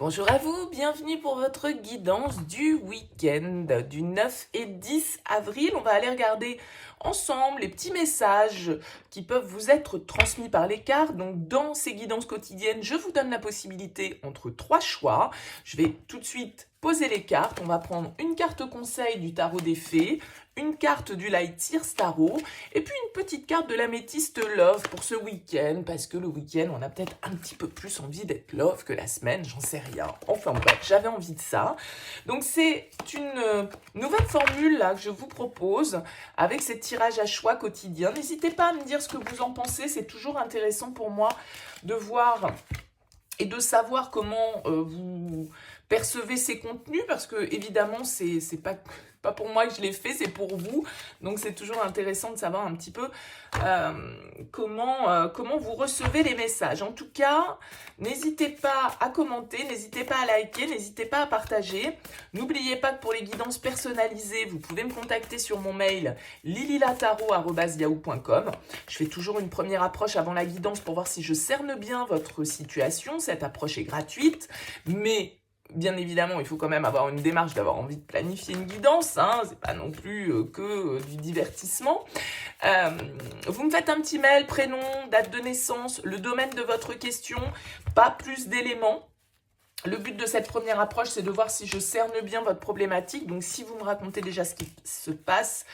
Bonjour à vous, bienvenue pour votre guidance du week-end du 9 et 10 avril. On va aller regarder ensemble les petits messages qui peuvent vous être transmis par les cartes. Donc dans ces guidances quotidiennes, je vous donne la possibilité entre trois choix. Je vais tout de suite poser les cartes. On va prendre une carte conseil du tarot des fées, une carte du Light Tears Tarot et puis une petite carte de l'améthyste Love pour ce week-end, parce que le week-end, on a peut-être un petit peu plus envie d'être Love que la semaine, j'en sais rien. Enfin bref, j'avais envie de ça. Donc c'est une nouvelle formule là que je vous propose avec ces tirages à choix quotidiens. N'hésitez pas à me dire ce que vous en pensez, c'est toujours intéressant pour moi de voir et de savoir comment vous percevez ces contenus, parce que évidemment c'est pas pour moi que je l'ai fait, c'est pour vous, donc c'est toujours intéressant de savoir un petit peu comment vous recevez les messages. En tout cas, n'hésitez pas à commenter, n'hésitez pas à liker, n'hésitez pas à partager. N'oubliez pas que pour les guidances personnalisées, vous pouvez me contacter sur mon mail lililataro@yahoo.com. Je fais toujours une première approche avant la guidance pour voir si je cerne bien votre situation. Cette approche est gratuite, mais bien évidemment, il faut quand même avoir une démarche d'avoir envie de planifier une guidance, hein, c'est pas non plus que du divertissement. Vous me faites un petit mail, prénom, date de naissance, le domaine de votre question, pas plus d'éléments. Le but de cette première approche, c'est de voir si je cerne bien votre problématique. Donc, si vous me racontez déjà ce qui se passe,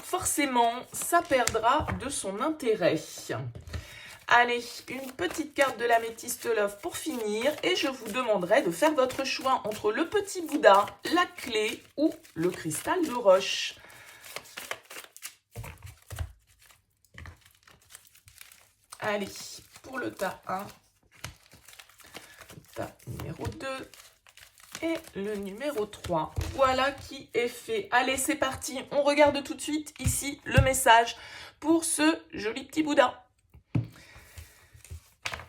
forcément, ça perdra de son intérêt. Allez, une petite carte de l'améthyste Love pour finir, et je vous demanderai de faire votre choix entre le petit Bouddha, la clé ou le cristal de roche. Allez, pour le tas 1, le tas numéro 2 et le numéro 3. Voilà qui est fait. Allez, c'est parti. On regarde tout de suite ici le message pour ce joli petit Bouddha.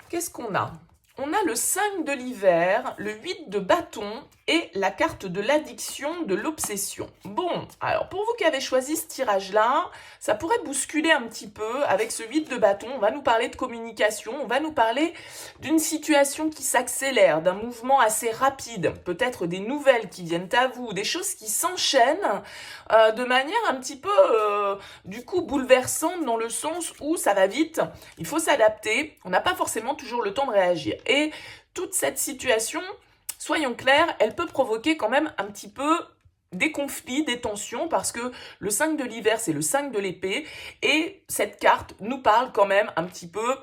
Qu'est-ce qu'on a? On a le 5 de l'hiver, le 8 de bâton et la carte de l'addiction, de l'obsession. Bon, alors pour vous qui avez choisi ce tirage-là, ça pourrait bousculer un petit peu avec ce 8 de bâton. On va nous parler de communication, on va nous parler d'une situation qui s'accélère, d'un mouvement assez rapide, peut-être des nouvelles qui viennent à vous, des choses qui s'enchaînent de manière un petit peu, du coup, bouleversante, dans le sens où ça va vite, il faut s'adapter, on n'a pas forcément toujours le temps de réagir. Et toute cette situation, soyons clairs, elle peut provoquer quand même un petit peu des conflits, des tensions, parce que le 5 de l'hiver, c'est le 5 de l'épée, et cette carte nous parle quand même un petit peu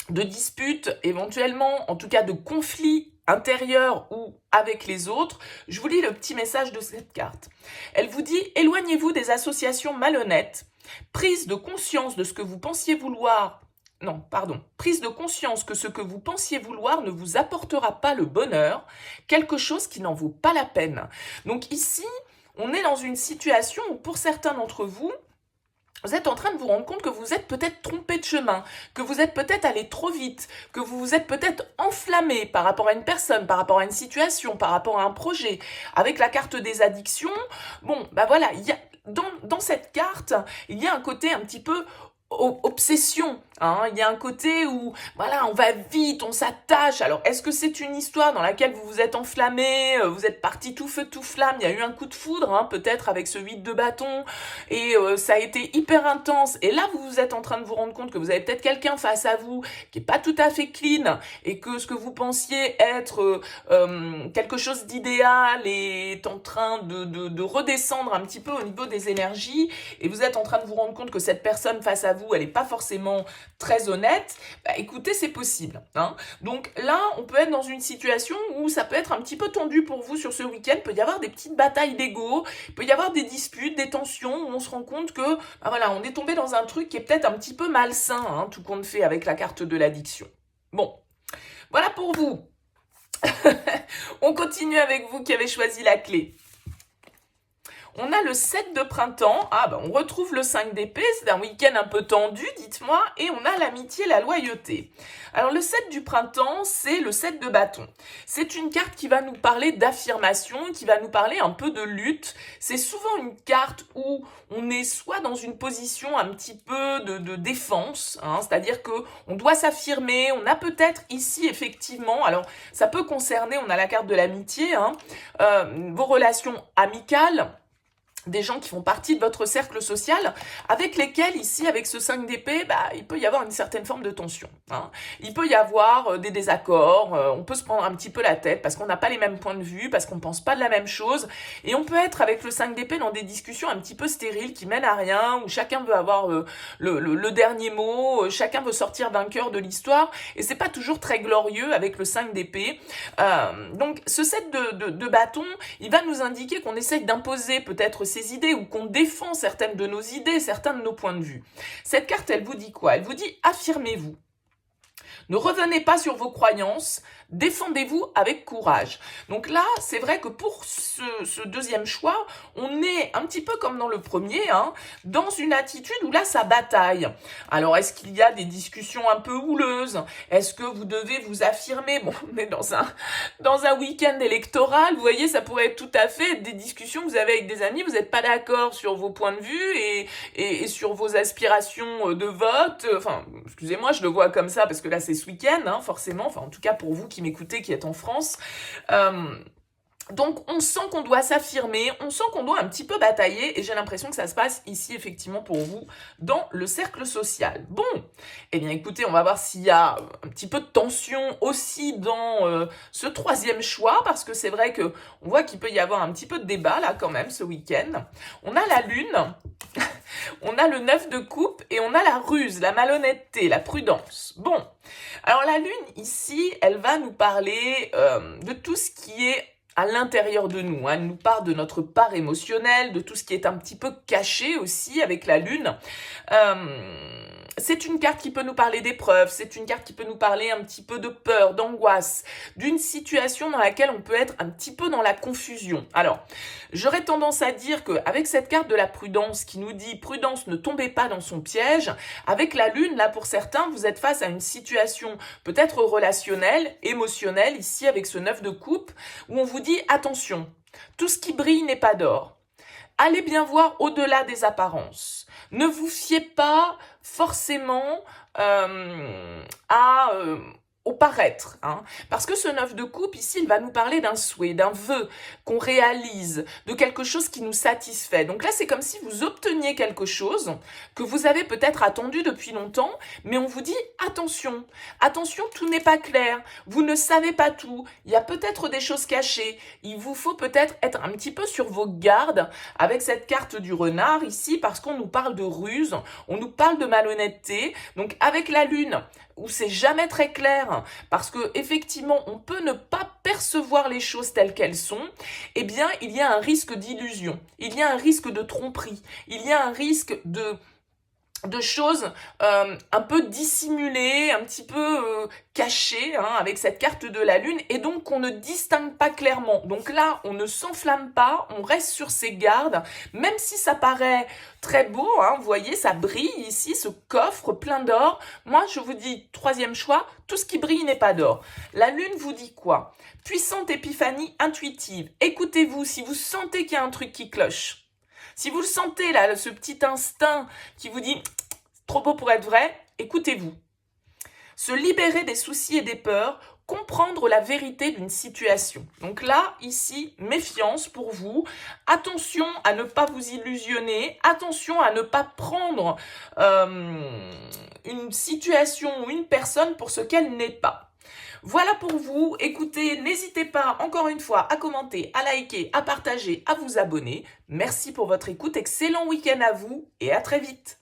de disputes, éventuellement, en tout cas de conflits intérieurs ou avec les autres. Je vous lis le petit message de cette carte. Elle vous dit « Éloignez-vous des associations malhonnêtes, prise de conscience de ce que vous pensiez vouloir. Non, pardon. Prise de conscience que ce que vous pensiez vouloir ne vous apportera pas le bonheur, quelque chose qui n'en vaut pas la peine. » Donc ici, on est dans une situation où pour certains d'entre vous, vous êtes en train de vous rendre compte que vous êtes peut-être trompé de chemin, que vous êtes peut-être allé trop vite, que vous vous êtes peut-être enflammé par rapport à une personne, par rapport à une situation, par rapport à un projet. Avec la carte des addictions, bon, bah voilà, il y a, dans cette carte, il y a un côté un petit peu obsession, hein. Il y a un côté où voilà, on va vite, on s'attache. Alors est-ce que c'est une histoire dans laquelle vous vous êtes enflammé, vous êtes parti tout feu tout flamme, il y a eu un coup de foudre, hein, peut-être avec ce 8 de bâton, et ça a été hyper intense, et là vous êtes en train de vous rendre compte que vous avez peut-être quelqu'un face à vous qui est pas tout à fait clean, et que ce que vous pensiez être quelque chose d'idéal est en train de redescendre un petit peu au niveau des énergies, et vous êtes en train de vous rendre compte que cette personne face à vous, elle n'est pas forcément très honnête. Bah, écoutez, c'est possible, hein. Donc là, on peut être dans une situation où ça peut être un petit peu tendu pour vous sur ce week-end. Il peut y avoir des petites batailles d'ego, il peut y avoir des disputes, des tensions, où on se rend compte que bah voilà, on est tombé dans un truc qui est peut-être un petit peu malsain, hein, tout compte fait, avec la carte de l'addiction. Bon, voilà pour vous. On continue avec vous qui avez choisi la clé. On a le 7 de printemps. Ah ben on retrouve le 5 d'épée, c'est un week-end un peu tendu, dites-moi. Et on a l'amitié, la loyauté. Alors le 7 du printemps, c'est le 7 de bâton. C'est une carte qui va nous parler d'affirmation, qui va nous parler un peu de lutte. C'est souvent une carte où on est soit dans une position un petit peu de défense, hein, c'est-à-dire qu'on doit s'affirmer. On a peut-être ici effectivement, alors ça peut concerner, on a la carte de l'amitié, hein, vos relations amicales, des gens qui font partie de votre cercle social, avec lesquels, ici, avec ce 5 d'épée, bah, il peut y avoir une certaine forme de tension. Hein. Il peut y avoir des désaccords, on peut se prendre un petit peu la tête, parce qu'on n'a pas les mêmes points de vue, parce qu'on ne pense pas de la même chose, et on peut être, avec le 5 d'épée, dans des discussions un petit peu stériles, qui mènent à rien, où chacun veut avoir le dernier mot, chacun veut sortir vainqueur de l'histoire, et c'est pas toujours très glorieux avec le 5 d'épée. Donc, ce 7 de bâton, il va nous indiquer qu'on essaye d'imposer peut-être ses idées ou qu'on défend certaines de nos idées, certains de nos points de vue. Cette carte, elle vous dit quoi? Elle vous dit affirmez-vous. Ne revenez pas sur vos croyances, défendez-vous avec courage. Donc là, c'est vrai que pour ce deuxième choix, on est un petit peu comme dans le premier, hein, dans une attitude où là, ça bataille. Alors, est-ce qu'il y a des discussions un peu houleuses? Est-ce que vous devez vous affirmer? Bon, on est dans un week-end électoral, vous voyez, ça pourrait être tout à fait des discussions que vous avez avec des amis, vous n'êtes pas d'accord sur vos points de vue et sur vos aspirations de vote. Enfin, excusez-moi, je le vois comme ça parce que là, c'est ce week-end, hein, forcément, enfin en tout cas pour vous qui m'écoutez, qui êtes en France. Donc on sent qu'on doit s'affirmer, on sent qu'on doit un petit peu batailler et j'ai l'impression que ça se passe ici effectivement pour vous dans le cercle social. Bon, eh bien écoutez, on va voir s'il y a un petit peu de tension aussi dans ce troisième choix parce que c'est vrai que on voit qu'il peut y avoir un petit peu de débat là quand même ce week-end. On a la lune, on a le 9 de coupe et on a la ruse, la malhonnêteté, la prudence. Bon, alors la lune ici, elle va nous parler de tout ce qui est à l'intérieur de nous. Hein. Elle nous parle de notre part émotionnelle, de tout ce qui est un petit peu caché aussi avec la lune. C'est une carte qui peut nous parler d'épreuves, c'est une carte qui peut nous parler un petit peu de peur, d'angoisse, d'une situation dans laquelle on peut être un petit peu dans la confusion. Alors, j'aurais tendance à dire qu'avec cette carte de la prudence qui nous dit « Prudence, ne tombez pas dans son piège », avec la lune, là pour certains, vous êtes face à une situation peut-être relationnelle, émotionnelle, ici avec ce 9 de coupe, où on vous dit « Attention, tout ce qui brille n'est pas d'or ». Allez bien voir au-delà des apparences. Ne vous fiez pas forcément au paraître. Hein. Parce que ce 9 de coupe, ici, il va nous parler d'un souhait, d'un vœu qu'on réalise, de quelque chose qui nous satisfait. Donc là, c'est comme si vous obteniez quelque chose que vous avez peut-être attendu depuis longtemps, mais on vous dit attention, attention, tout n'est pas clair, vous ne savez pas tout, il y a peut-être des choses cachées, il vous faut peut-être être un petit peu sur vos gardes avec cette carte du renard ici, parce qu'on nous parle de ruse, on nous parle de malhonnêteté. Donc avec la lune, où c'est jamais très clair, parce que effectivement on peut ne pas percevoir les choses telles qu'elles sont, eh bien il y a un risque d'illusion, il y a un risque de tromperie, il y a un risque de choses un peu dissimulées, un petit peu cachées, hein, avec cette carte de la lune, et donc qu'on ne distingue pas clairement. Donc là, on ne s'enflamme pas, on reste sur ses gardes, même si ça paraît très beau, hein, vous voyez, ça brille ici, ce coffre plein d'or. Moi, je vous dis, troisième choix, tout ce qui brille n'est pas d'or. La lune vous dit quoi? Puissante épiphanie intuitive. Écoutez-vous, si vous sentez qu'il y a un truc qui cloche, si vous le sentez là, ce petit instinct qui vous dit « trop beau pour être vrai », écoutez-vous. Se libérer des soucis et des peurs, comprendre la vérité d'une situation. Donc là, ici, méfiance pour vous. Attention à ne pas vous illusionner. Attention à ne pas prendre une situation ou une personne pour ce qu'elle n'est pas. Voilà pour vous. Écoutez, n'hésitez pas, encore une fois, à commenter, à liker, à partager, à vous abonner. Merci pour votre écoute. Excellent week-end à vous et à très vite.